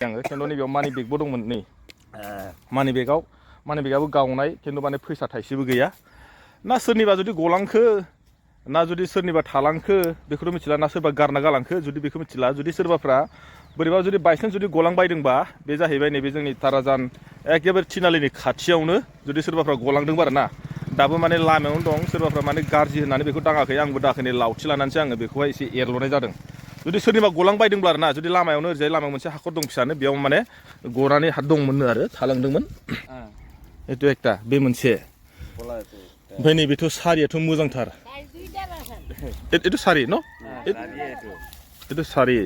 आङो खिन्थु नैबेयाव मानि बेगबो दंमोन नै मानि बेगाबो गावनाय खिन्थु माने फैसा थाइसेबो गैया ना सोरनिबा जुदि गलांखो ना जुदि सोरनिबा थालांखो बेखौथ' मिथिला ना सोरबा गारना गालांखो जुदि बेखौ मिथिला जुदि सोरबाफ्रा बोरैबा जुदि बायसान्स जुदि गलांबायदोंबा बे जाहैबाय नैबे जोंनि ताराजान एखेबारे थिनालिनि खाथियावनो जुदि सोरबाफ्रा गलांदोंबा आरो ना दाबो माने लामायावनो दं सोरबाफ्रा माने गाज्रि होननानै बेखौ दाङाखै आंबो दाखोनै लावथि लानानैसो आङो बेखौहाय एसे एरल'नाय जादों जुदि सोरनिबा गलांबायदोंब्ला आरो ना जुदि लामायावनो ओरैजाय लामायाव मोनसे हाखर दं फिसानो बेयाव माने गनानै दंमोननो आरो थालांदोंमोन एटु एकटा बे मोनसे ओमफ्राय नैबेथ' सारियाथ' मोजांथार एटु सारि न एटु सारि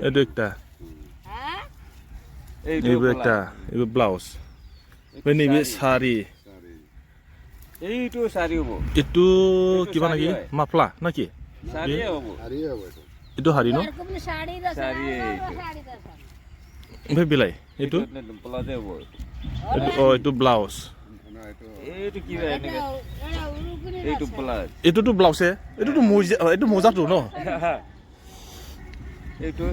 एटु एकटा एबो एकटा एबो ब्लाउज ओमफ्राय नैबे सारि এইটো সারি হবো এটু কিবা নাকি মাফলা নাকি সারি হবো এটু হারি ন সারি ओमफ्राय बेलाय एटु ব্লাউজ হবো एटु ब्लाउज এইটো কি রে এইটো ব্লাউজ एटुটো ब्लाउजे एटुটো मोजा एटु मोजाটো न এইটো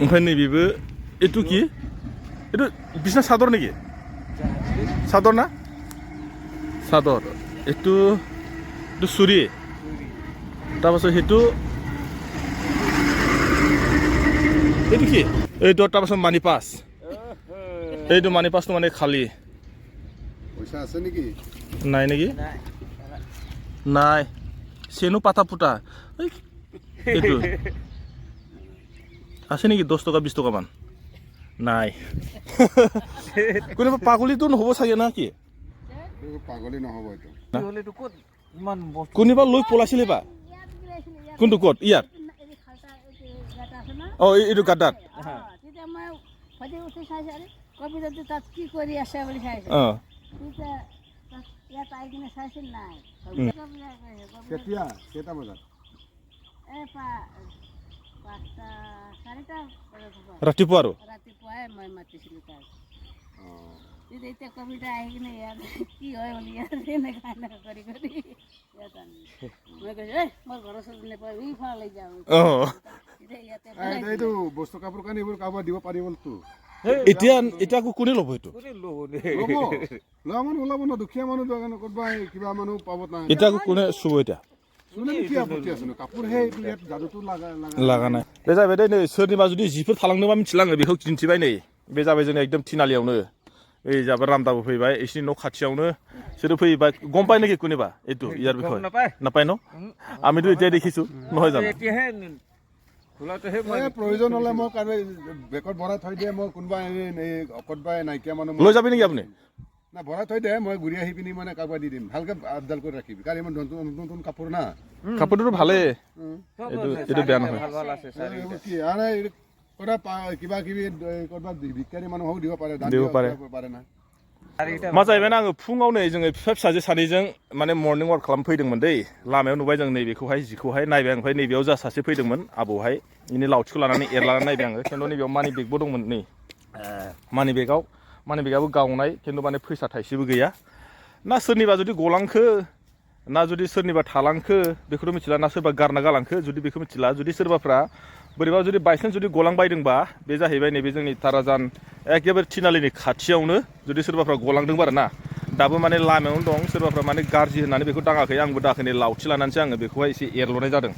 ओमफ्राय नैबेबो एटु কি एटु बिसना सादर नाকি सादर ना सादर एटु सुरि তাৰপাছত সেইটো এইটো কি এইটো তাৰপাছত মানি পাছ এইটো মানি পাছটো মানে খালি পইচা আছে নেকি নাই নেকি নাই চেনো পাতা ফুটা এইটো আছে নেকি 10 টকা 20 টকা মান নাই কোনোবা পাগলিটো নহ'ব চাগে না কি পাগলি নহ'ব এইটো হলেটো কত ইমান কোনোবা লৈ পলাইছিলে বা কোনটো ক'ত ইয়াত অ এইটো গাদাত তেতিয়া মই ফটো উঠি চাইছো আৰে কবিতাটো তাত কি কৰি আছে বুলি চাইছো অ তেতিয়া ইয়াত আহি কিনে চাইছিল নাই কেতিয়া কেইটা বজাত পাঁচটা চাৰিটা ৰাতিপুৱা আৰু ৰাতিপুৱাই মই মাতিছিলো তাক এতিয়া কবিতা আহি কিনে ইয়াত কি হয় বুলি ইয়াত এনেকুৱা কৰি ইয়াত আনি মই কৈছো মই ঘৰৰ ওচৰত নেপায় ইফালে যাওঁ এইটো বস্তু কাপোৰ কানি এইবোৰ কাৰোবাৰ দিব পাৰিবতো এতিয়া আকৌ কোনে ল'ব এইটো লোৱা মানুহ ওলাব ন দুখীয়া মানুহ ক'ৰবাত কিবা মানুহ পাব নাই এতিয়া আকৌ কোনে চুব এতিয়া লাগা নাই बे जाबाय दे नै सोरनिबा जुदि जिफोर थालांदोंबा मिथिलाङो बेखौ दिन्थिबाय नै बे जाबाय जोंना एकदम थिनालियावनो ओइ जाबाय रामदाबो फैबाय एसे न' खाथियावनो सोरो फैबाय गम पाय নেকি কোনেবা এইটো ইয়াৰ বিষয়ে নাপায় ন আমিতো এতিয়া দেখিছো নহয় জানো প্ৰয়োজন হ'লে মই বেকত ভৰাই থৈ দিয়ে মই কোনোবা ক'ৰবাই নাইকিয়া মানুহ লৈ যাবি নেকি আপুনি না ভৰাই থৈ দে মই ঘূৰি আহি পিনি মানে কাৰোবাক দি দিম ভালকে আপডাল কৰি ৰাখিবি কাৰণ ইমান নতুন নতুন কাপোৰ না কাপোৰটো ভালেই এইটো বেয়া নহয় কি আৰে কিবা কিবি ক'ৰবাত ভিক্ষাৰী মানুহক দিব পাৰে পাৰে না मा जाहैबाय आङो फुङाव नै जोङो फिसा फिसाजो सानैजों माने मर्निं वाक खालाम फैदोंमोन दै लामायाव नुबाय जों नैबेखौहाय जिखौहाय नायबाय ओमफ्राय नैबेयाव जा सासे फैदोंमोन आबौहाय इनि लावथिखौ लानानै एरलानानै नायबाय आङो खिन्थु नैबेयाव मानि बेगबो दंमोन नै मानि बेगाबो गावनाय खिन्थु माने फैसा थाइसेबो गैया ना सोरनिबा जुदि गलांखो ना जुदि सोरनिबा थालांखो बेखौथ' मिथिला ना सोरबा गारना गालांखो जुदि बेखौ मिथिला जुदि सोरबाफ्रा बोरैबा जुदि बायसान्स जुदि गलांबायदोंबा बे जाहैबाय नैबे जोंनि ताराजान एखेबारे थिनालिनि खाथियावनो जुदि सोरबाफ्रा गलांदोंबा आरो ना दाबो माने लामायावनो दं सोरबाफ्रा माने गाज्रि होननानै बेखौ दाङाखै आंबो दाखोनै लावथि लानानैसो आङो बेखौहाय एसे एरल'नाय जादों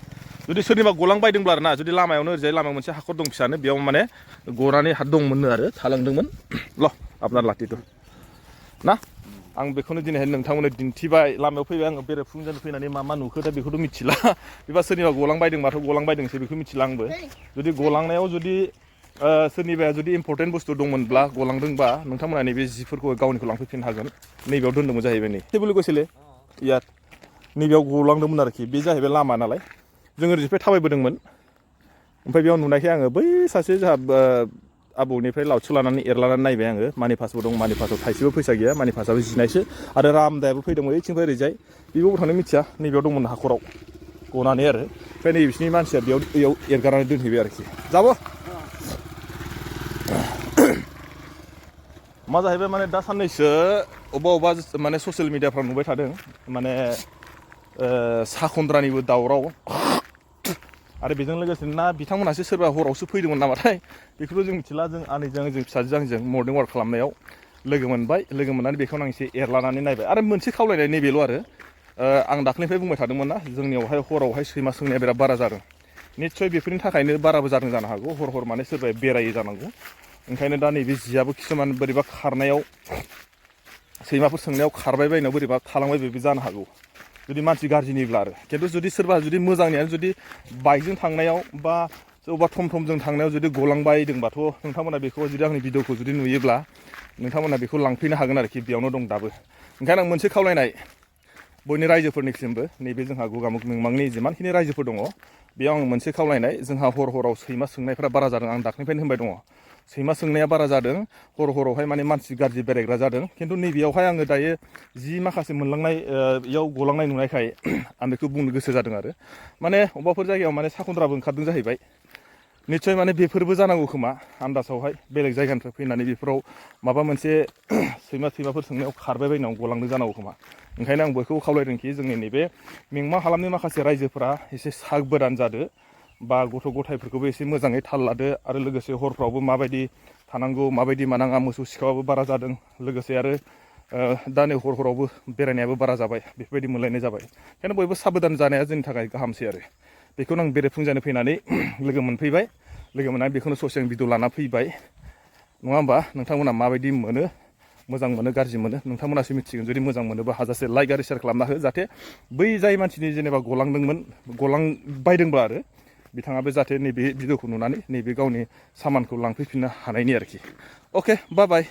जुदि सोरनिबा गलांबायदोंब्ला आरो ना जुदि लामायावनो ओरैजाय लामायाव मोनसे हाखर दं फिसानो बेयाव माने गनानै दंमोननो आरो थालांदोंमोन ल' आपनार लाटिटु ना आं बेखौनो दिनैहाय नोंथांमोननो दिन्थिबाय लामायाव फैबाय आङो बेरेफुंजों फैनानै मा नुखो दा बेखौथ' मिथिला बेबा सोरनिबा गलांबायदोंबाथ' गलांबायदोंसो बेखौ मिथिला आंबो जुदि गलांनायाव जुदि सोरनिबा जुदि इम्पर्टेन्ट बुस्थु दंमोनब्ला गलांदोंबा नोंथांमोना नैबे जिफोरखौ गावनिखौ लांफैफिननो हागोन नैबेयाव दोन्दोंमोन जाहैबाय नै टेबोल गयसेले यार नैबेयाव गलांदोंमोन आरोखि बे जाहैबाय लामा नालाय जों ओरैनिफ्राय थाबायबोदोंमोन ओमफ्राय बेयाव नुनायखाय आङो बै सासे जोंहा आबौनिफ्राय लावथि लानानै एरलानानै नायबाय आङो मानि पासबो दं मानि पासाव थाइसेबो फैसा गैया मानि पासाबो जिनायसो आरो रामदायाबो फैदोंमोन ओइथिंनिफ्राय ओरैजाय बेबो थांनो मिथिया नैबेयाव दंमोन हाखराव गनानै आरो ओमफ्राय नै बिसिनि मानसिया बेयाव एरगारनानै दोनहैबाय आरोखि जाबो मा जाहैबाय माने दा साननैसो अबेबा माने ससियेल मिडियाफ्राव नुबाय थादों माने सा खन्द्रानिबो दावराव आरो बेजों लोगोसे ना बिथांमोनासो सोरबा हरावसो फैदोंमोन नामाथाय बेखौथ' जों मिथिला जों आनैजों जों फिसाजों आंजों मर्निं वाक खालामनायाव लोगो मोनबाय लोगो मोननानै बेखौनो आं एसे एरलानानै नायबाय आरो मोनसे खावलायनाय नैबेल' आरो आं दाख्लैनिफ्राय बुंबाय थादोंमोन ना जोंनियावहाय हरावहाय सैमा सोंनाया बिराद बारा जादों निस्सय बेफोरनि थाखायनो बाराबो जादों जानो हागौ हर माने सोरबाया बेरायो जानांगौ ओंखायनो दा नैबे जियाबो किसुमान बोरैबा खारनायाव सैमाफोर सोंनायाव खारबाय बायनायाव बोरैबा थालांबाय बेबो जानो हागौ जुदि मानसि गाज्रिनिब्ला आरो खिन्थु जुदि सोरबा जुदि मोजांनियानो जुदि बाइकजों थांनायाव बा सोरबा थमथमजों थांनायाव जुदि गलांबायदोंबाथ' नोंथांमोना बेखौ जुदि आंनि भिडिअखौ जुदि नुयोब्ला नोंथांमोना बेखौ लांफैनो हागोन आरोखि बेयावनो दं दाबो ओंखायनो आं मोनसे खावलायनाय बयनि रायजोफोरनिसिमबो नैबे जोंहा गगामुग मिमांनि जिमानखिनि रायजोफोर दङ बेयाव आं मोनसे खावलायनाय जोंहा हराव सैमा सोंनायफ्रा बारा जादों आं दाख्लैनिफ्रायनो होनबाय दङ सैमा सोंनाया बारा जादों हरावहाय माने मानसि गाज्रि बेरायग्रा जादों खिन्थु नैबेयावहाय आङो दायो जि माखासे मोनलांनाय इयाव गलांनाय नुनायखाय आं बेखौ बुंनो गोसो जादों आरो माने अबेबाफोर जायगायाव माने साखन्द्राबो ओंखारदों जाहैबाय निस्सय माने बेफोरबो जानांगौ खोमा आन्दासावहाय बेलेग जायगानिफ्राय फैनानै बेफोराव माबा मोनसे सैमाफोर सोंनायाव खारबाय बायनायाव गलांदों जानांगौ खोमा ओंखायनो आं बयखौबो खावलायदोंखि जोंनि नैबे मिमां हालामनि माखासे रायजोफोरा एसे सागबोदान जादो बा गथ' गथायफोरखौबो एसे मोजाङै थाल लादो आरो लोगोसे हरफ्रावबो माबायदि थानांगौ माबायदि मानाङा मोसौ सिखावाबो बारा जादों लोगोसे आरो दा नै हरावबो बेरायनायाबो बारा जाबाय बेफोरबायदि मोनलायनाय जाबाय ओंखायनो बयबो साबधान जानाया जोंनि थाखाय गाहामसै आरो बेखौनो आं बेरेफुंजानो फैनानै लोगो मोनफैबाय लोगो मोननानै बेखौनो ससे आं भिडिअ लाना फैबाय नङा होमबा नोंथांमोना माबायदि मोनो मोजां मोनो गाज्रि मोनो नोंथांमोनासो मिथिगोन जुदि मोजां मोनोबा हाजासे लाइक आरो शेयार खालामना हो जाहाथे बै जाय मानसिनि जेनेबा गलांबायदोंबा आरो बिथाङाबो जाहाथे नैबे भिडिअखौ नुनानै नैबे गावनि सामानखौ लांफैफिननो हानायनि आरोखि अके बाय बाय